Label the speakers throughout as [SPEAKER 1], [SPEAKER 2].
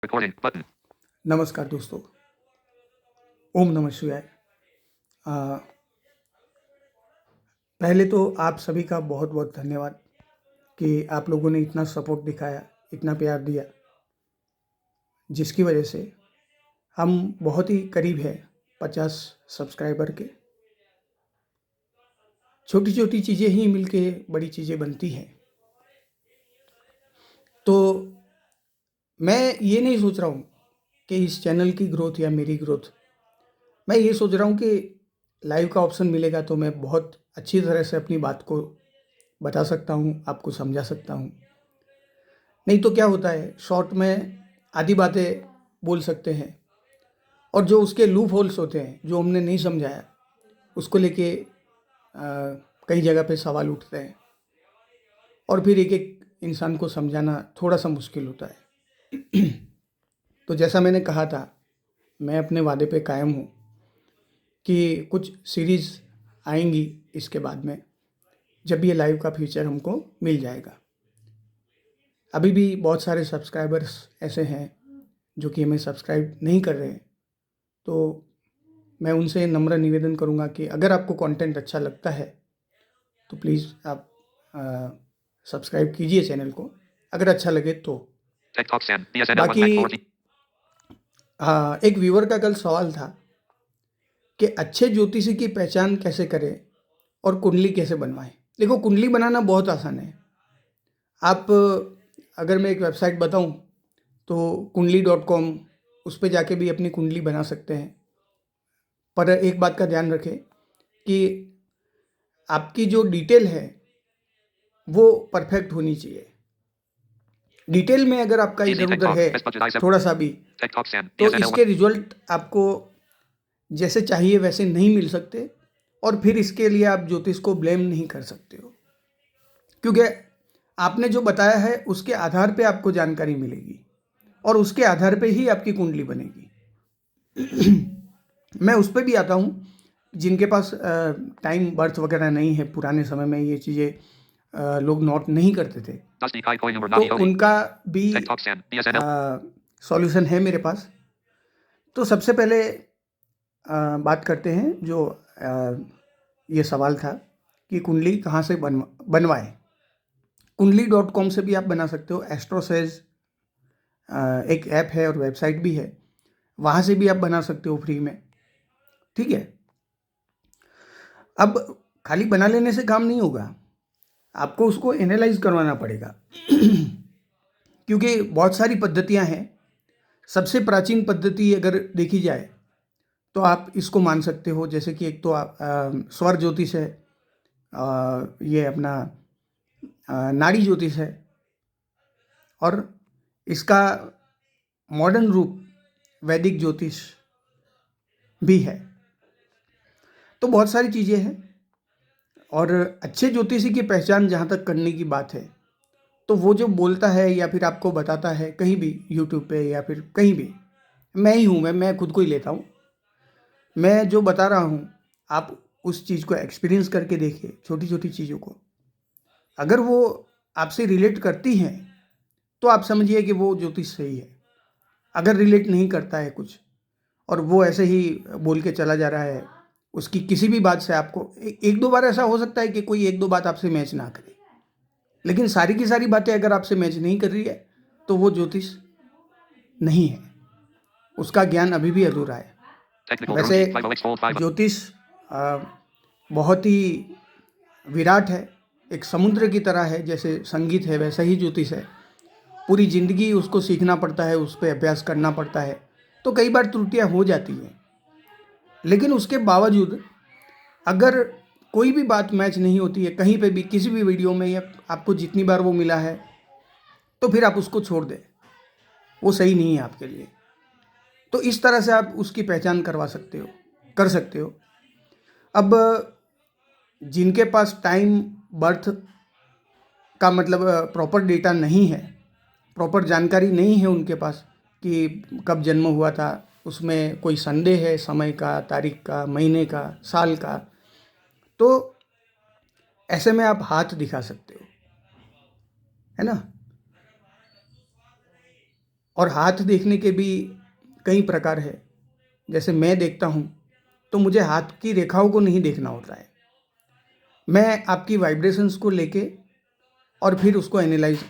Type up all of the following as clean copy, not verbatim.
[SPEAKER 1] Recording button.
[SPEAKER 2] नमस्कार दोस्तों, ओम नमः शिवाय। पहले तो आप सभी का बहुत बहुत धन्यवाद कि आप लोगों ने इतना सपोर्ट दिखाया, इतना प्यार दिया, जिसकी वजह से हम बहुत ही करीब हैं 50 सब्सक्राइबर के। छोटी छोटी चीज़ें ही मिलके बड़ी चीज़ें बनती हैं। तो मैं ये नहीं सोच रहा हूँ कि इस चैनल की ग्रोथ या मेरी ग्रोथ, मैं ये सोच रहा हूँ कि लाइव का ऑप्शन मिलेगा तो मैं बहुत अच्छी तरह से अपनी बात को बता सकता हूँ, आपको समझा सकता हूँ। नहीं तो क्या होता है, शॉर्ट में आधी बातें बोल सकते हैं और जो उसके लूप होल्स होते हैं, जो हमने नहीं समझाया, उसको लेके कई जगह पे सवाल उठते हैं और फिर एक एक इंसान को समझाना थोड़ा सा मुश्किल होता है। तो जैसा मैंने कहा था, मैं अपने वादे पे कायम हूँ कि कुछ सीरीज़ आएंगी इसके बाद में, जब ये लाइव का फीचर हमको मिल जाएगा। अभी भी बहुत सारे सब्सक्राइबर्स ऐसे हैं जो कि हमें सब्सक्राइब नहीं कर रहे हैं। तो मैं उनसे नम्र निवेदन करूंगा कि अगर आपको कंटेंट अच्छा लगता है तो प्लीज़ आप सब्सक्राइब कीजिए चैनल को, अगर अच्छा लगे तो।
[SPEAKER 1] Tech Talk Sam. BSNL 1
[SPEAKER 2] बाकी
[SPEAKER 1] Bank 40.
[SPEAKER 2] हाँ, एक व्यूअर का कल सवाल था कि अच्छे ज्योतिषी की पहचान कैसे करें और कुंडली कैसे बनवाएं। देखो, कुंडली बनाना बहुत आसान है। आप अगर मैं एक वेबसाइट बताऊं तो कुंडली.com, उस पर जाके भी अपनी कुंडली बना सकते हैं। पर एक बात का ध्यान रखें कि आपकी जो डिटेल है वो परफेक्ट होनी चाहिए। डिटेल में अगर आपका
[SPEAKER 1] Easy
[SPEAKER 2] इधर
[SPEAKER 1] Tech
[SPEAKER 2] उधर
[SPEAKER 1] Talk.
[SPEAKER 2] है
[SPEAKER 1] Best budget i7.
[SPEAKER 2] थोड़ा सा भी,
[SPEAKER 1] Tech Talk Sam.
[SPEAKER 2] तो
[SPEAKER 1] BSNL 1.
[SPEAKER 2] इसके रिजल्ट आपको जैसे चाहिए वैसे नहीं मिल सकते और फिर इसके लिए आप ज्योतिष को ब्लेम नहीं कर सकते हो, क्योंकि आपने जो बताया है उसके आधार पे आपको जानकारी मिलेगी और उसके आधार पे ही आपकी कुंडली बनेगी। मैं उस पर भी आता हूँ जिनके पास टाइम बर्थ वगैरह नहीं है। पुराने समय में ये चीज़ें लोग नोट नहीं करते थे,
[SPEAKER 1] Dusty Kai Koi number
[SPEAKER 2] तो
[SPEAKER 1] Navi Odi.
[SPEAKER 2] उनका भी
[SPEAKER 1] Tech Talk Sam. BSNL.
[SPEAKER 2] Solution है मेरे पास। तो सबसे पहले बात करते हैं जो ये सवाल था कि कुंडली कहाँ से बनवाएं। कुंडली.com से भी आप बना सकते हो। एस्ट्रोसेज एक ऐप है और वेबसाइट भी है, वहाँ से भी आप बना सकते हो फ्री में। ठीक है। अब खाली बना लेने से काम नहीं होगा, आपको उसको एनालाइज करवाना पड़ेगा। क्योंकि बहुत सारी पद्धतियां हैं। सबसे प्राचीन पद्धति अगर देखी जाए तो आप इसको मान सकते हो, जैसे कि एक तो स्वर ज्योतिष है, ये अपना नाड़ी ज्योतिष है, और इसका मॉडर्न रूप वैदिक ज्योतिष भी है। तो बहुत सारी चीज़ें हैं। और अच्छे ज्योतिषी की पहचान जहाँ तक करने की बात है, तो वो जो बोलता है या फिर आपको बताता है कहीं भी, यूट्यूब पे या फिर कहीं भी, मैं ही हूँ, मैं खुद को ही लेता हूँ। मैं जो बता रहा हूँ आप उस चीज़ को एक्सपीरियंस करके देखिए, छोटी छोटी चीज़ों को। अगर वो आपसे रिलेट करती हैं तो आप समझिए कि वो ज्योतिष सही है। अगर रिलेट नहीं करता है कुछ और वो ऐसे ही बोल के चला जा रहा है, उसकी किसी भी बात से आपको एक दो बार ऐसा हो सकता है कि कोई एक दो बात आपसे मैच ना करे, लेकिन सारी की सारी बातें अगर आपसे मैच नहीं कर रही है तो वो ज्योतिष नहीं है, उसका ज्ञान अभी भी अधूरा है।
[SPEAKER 1] Technical
[SPEAKER 2] वैसे
[SPEAKER 1] Guruji. 50X Fold 5.
[SPEAKER 2] ज्योतिष बहुत ही विराट है, एक समुद्र की तरह है। जैसे संगीत है वैसा ही ज्योतिष है। पूरी ज़िंदगी उसको सीखना पड़ता है, उस पर अभ्यास करना पड़ता है, तो कई बार त्रुटियां हो जाती हैं। लेकिन उसके बावजूद अगर कोई भी बात मैच नहीं होती है कहीं पे भी, किसी भी वीडियो में, या आपको जितनी बार वो मिला है, तो फिर आप उसको छोड़ दें, वो सही नहीं है आपके लिए। तो इस तरह से आप उसकी पहचान करवा सकते हो, कर सकते हो। अब जिनके पास टाइम बर्थ का मतलब प्रॉपर डेटा नहीं है, प्रॉपर जानकारी नहीं है उनके पास कि कब जन्म हुआ था, उसमें कोई संदेह है समय का, तारीख का, महीने का, साल का, तो ऐसे में आप हाथ दिखा सकते हो, है ना। और हाथ देखने के भी कई प्रकार है। जैसे मैं देखता हूँ तो मुझे हाथ की रेखाओं को नहीं देखना होता है, मैं आपकी वाइब्रेशंस को लेके और फिर उसको एनालाइज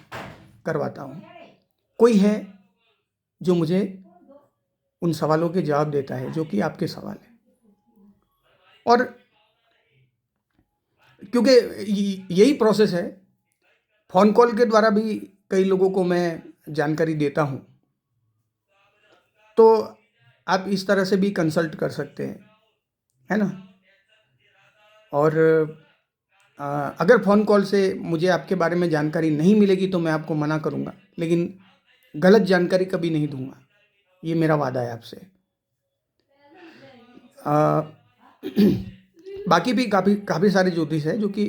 [SPEAKER 2] करवाता हूँ। कोई है जो मुझे उन सवालों के जवाब देता है जो कि आपके सवाल है। और क्योंकि यही प्रोसेस है, फ़ोन कॉल के द्वारा भी कई लोगों को मैं जानकारी देता हूँ, तो आप इस तरह से भी कंसल्ट कर सकते हैं, है ना। और अगर फ़ोन कॉल से मुझे आपके बारे में जानकारी नहीं मिलेगी तो मैं आपको मना करूँगा, लेकिन गलत जानकारी कभी नहीं दूंगा, ये मेरा वादा है आपसे। बाकी भी काफ़ी सारे ज्योतिष हैं जो कि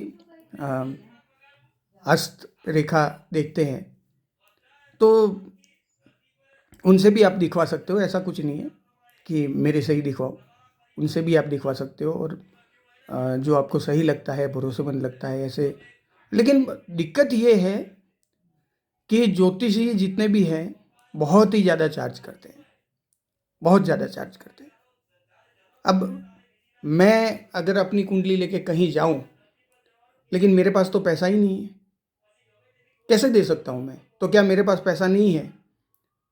[SPEAKER 2] हस्त रेखा देखते हैं, तो उनसे भी आप दिखवा सकते हो। ऐसा कुछ नहीं है कि मेरे से ही दिखवाओ, उनसे भी आप दिखवा सकते हो। और जो आपको सही लगता है, भरोसेमंद लगता है, ऐसे। लेकिन दिक्कत ये है कि ज्योतिषी जितने भी हैं बहुत ही ज़्यादा चार्ज करते हैं, बहुत ज़्यादा चार्ज करते हैं। अब मैं अगर अपनी कुंडली लेके कहीं जाऊं लेकिन मेरे पास तो पैसा ही नहीं है, कैसे दे सकता हूं मैं? तो क्या मेरे पास पैसा नहीं है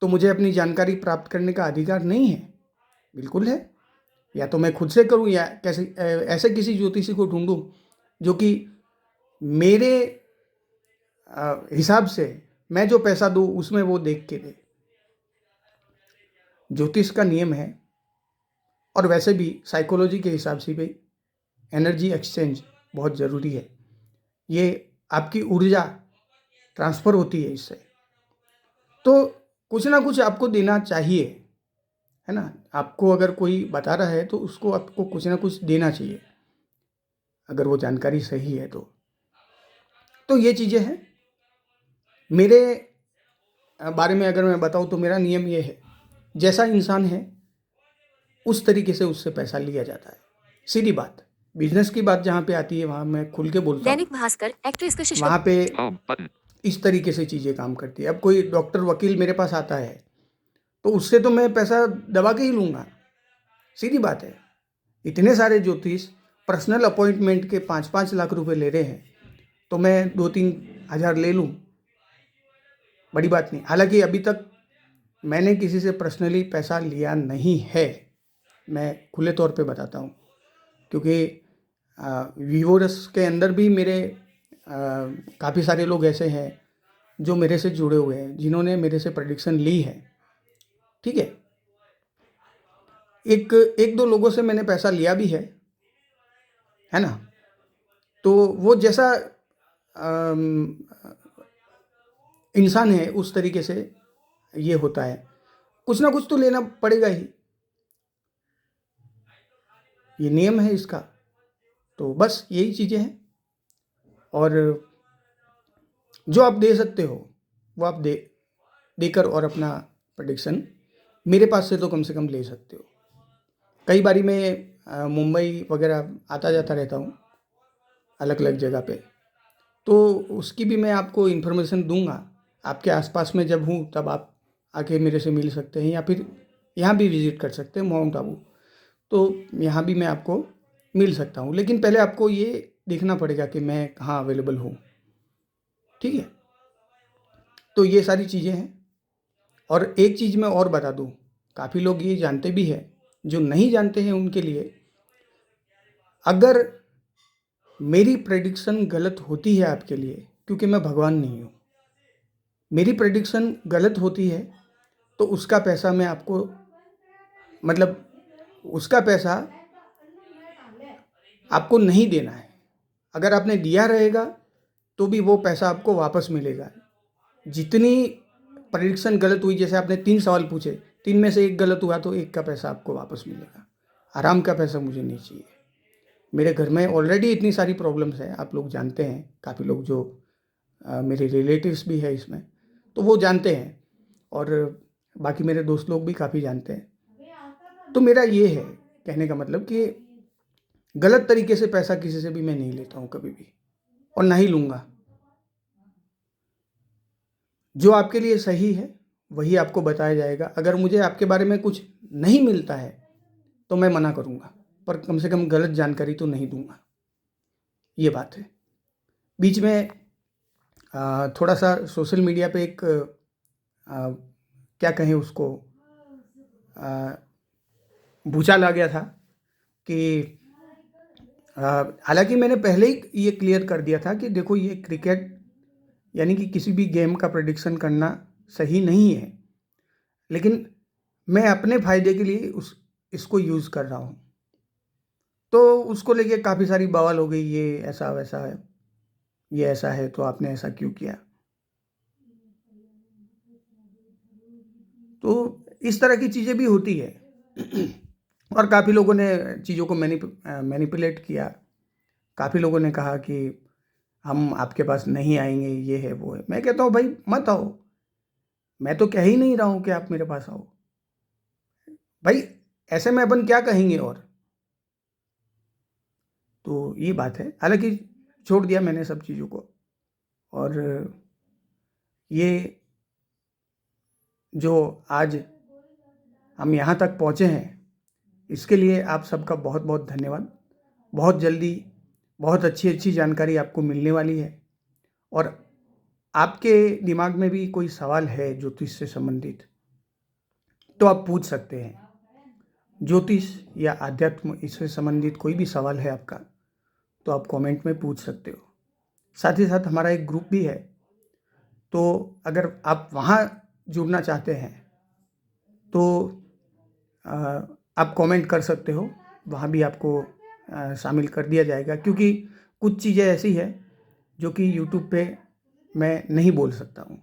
[SPEAKER 2] तो मुझे अपनी जानकारी प्राप्त करने का अधिकार नहीं है? बिल्कुल है। या तो मैं खुद से करूं या कैसे ऐसे किसी ज्योतिषी को ढूंढूं जो कि मेरे हिसाब से मैं जो पैसा दूं उसमें वो देख के दे। ज्योतिष का नियम है, और वैसे भी साइकोलॉजी के हिसाब से भी एनर्जी एक्सचेंज बहुत ज़रूरी है। ये आपकी ऊर्जा ट्रांसफ़र होती है इससे, तो कुछ ना कुछ आपको देना चाहिए, है ना। आपको अगर कोई बता रहा है तो उसको आपको कुछ ना कुछ देना चाहिए, अगर वो जानकारी सही है तो ये चीज़ें हैं। मेरे बारे में अगर मैं बताऊँ तो मेरा नियम ये है, जैसा इंसान है उस तरीके से उससे पैसा लिया जाता है, सीधी बात। बिजनेस की बात जहाँ पे आती है वहाँ मैं खुल के बोलता हूँ,
[SPEAKER 3] दैनिक भास्कर एक्ट्रेस का शिष्य
[SPEAKER 2] वहाँ पे
[SPEAKER 1] Home button.
[SPEAKER 2] इस तरीके से चीज़ें काम करती है। अब कोई डॉक्टर वकील मेरे पास आता है तो उससे तो मैं पैसा दबा के ही लूँगा, सीधी बात है। इतने सारे ज्योतिष पर्सनल अपॉइंटमेंट के 5-5 लाख रुपए ले रहे हैं, तो मैं 2-3 हज़ार ले लूँ, बड़ी बात नहीं। हालांकि अभी तक मैंने किसी से पर्सनली पैसा लिया नहीं है, मैं खुले तौर पे बताता हूँ, क्योंकि व्यूअर्स के अंदर भी मेरे काफ़ी सारे लोग ऐसे हैं जो मेरे से जुड़े हुए हैं, जिन्होंने मेरे से प्रेडिक्शन ली है, ठीक है। एक दो लोगों से मैंने पैसा लिया भी है ना। तो वो जैसा इंसान है उस तरीके से ये होता है, कुछ ना कुछ तो लेना पड़ेगा ही, ये नियम है इसका। तो बस यही चीज़ें हैं, और जो आप दे सकते हो वो आप देकर और अपना प्रेडिक्शन मेरे पास से तो कम से कम ले सकते हो। कई बारी मैं मुंबई वगैरह आता जाता रहता हूँ अलग अलग जगह पे, तो उसकी भी मैं आपको इन्फॉर्मेशन दूंगा। आपके आसपास में जब हूँ तब आप आके मेरे से मिल सकते हैं, या फिर यहाँ भी विज़िट कर सकते हैं माउंट आबू, तो यहाँ भी मैं आपको मिल सकता हूँ। लेकिन पहले आपको ये देखना पड़ेगा कि मैं कहाँ अवेलेबल हूँ, ठीक है। तो ये सारी चीज़ें हैं। और एक चीज़ मैं और बता दूँ, काफ़ी लोग ये जानते भी हैं, जो नहीं जानते हैं उनके लिए, अगर मेरी प्रेडिक्शन गलत होती है आपके लिए, क्योंकि मैं भगवान नहीं हूँ, मेरी प्रेडिक्शन गलत होती है तो उसका पैसा मैं आपको, मतलब उसका पैसा आपको नहीं देना है। अगर आपने दिया रहेगा तो भी वो पैसा आपको वापस मिलेगा। जितनी प्रेडिक्शन गलत हुई, जैसे आपने 3 सवाल पूछे, 3 में से 1 गलत हुआ तो 1 का पैसा आपको वापस मिलेगा। आराम का पैसा मुझे नहीं चाहिए। मेरे घर में ऑलरेडी इतनी सारी प्रॉब्लम्स हैं, आप लोग जानते हैं, काफ़ी लोग जो मेरे रिलेटिव्स भी है इसमें, तो वो जानते हैं, और बाकी मेरे दोस्त लोग भी काफ़ी जानते हैं। तो मेरा ये है कहने का मतलब कि गलत तरीके से पैसा किसी से भी मैं नहीं लेता हूँ कभी भी, और ना ही लूँगा। जो आपके लिए सही है वही आपको बताया जाएगा। अगर मुझे आपके बारे में कुछ नहीं मिलता है तो मैं मना करूँगा, पर कम से कम गलत जानकारी तो नहीं दूँगा, ये बात है। बीच में थोड़ा-सा सोशल मीडिया पे एक क्या कहें उसको, अ, भूचाल आ गया था कि हालाँकि मैंने पहले ही ये क्लियर कर दिया था कि देखो, ये क्रिकेट यानी कि किसी भी गेम का प्रेडिक्शन करना सही नहीं है, लेकिन मैं अपने फ़ायदे के लिए इसको यूज़ कर रहा हूँ। तो उसको लेके काफ़ी सारी बवाल हो गई, ये ऐसा-वैसा है, ये ऐसा है तो आपने ऐसा क्यों किया? तो इस तरह की चीज़ें भी होती है। और काफ़ी लोगों ने चीज़ों को मैनिपुलेट किया। काफ़ी लोगों ने कहा कि हम आपके पास नहीं आएँगे, ये है, वो है। मैं कहता हूँ भाई मत आओ, मैं तो कह ही नहीं रहा हूँ कि आप मेरे पास आओ। भाई ऐसे में अपन क्या कहेंगे और? तो ये बात है। हालाँकि छोड़ दिया मैंने सब चीज़ों को, और ये जो आज हम यहाँ तक पहुँचे हैं, इसके लिए आप सबका बहुत-बहुत धन्यवाद। बहुत जल्दी बहुत अच्छी-अच्छी जानकारी आपको मिलने वाली है, और आपके दिमाग में भी कोई सवाल है ज्योतिष से संबंधित, तो आप पूछ सकते हैं। ज्योतिष या आध्यात्म इससे संबंधित कोई भी सवाल है आपका, तो आप कमेंट में पूछ सकते हो। साथ ही साथ हमारा एक ग्रुप भी है, तो अगर आप वहाँ जुड़ना चाहते हैं तो अ, आप कमेंट कर सकते हो, वहाँ भी आपको शामिल कर दिया जाएगा, क्योंकि कुछ चीज़ें ऐसी हैं जो कि यूट्यूब पे मैं नहीं बोल सकता हूँ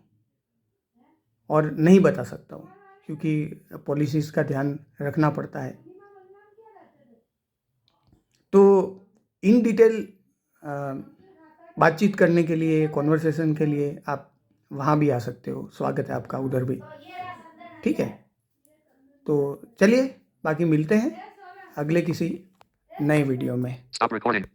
[SPEAKER 2] और नहीं बता सकता हूँ, क्योंकि पॉलिसीज़ का ध्यान रखना पड़ता है। तो इन डिटेल बातचीत करने के लिए, कॉन्वर्सेशन के लिए आप वहाँ भी आ सकते हो। स्वागत है आपका उधर भी, ठीक है? तो चलिए, बाकी मिलते हैं अगले किसी नए वीडियो में।
[SPEAKER 1] Stop recording.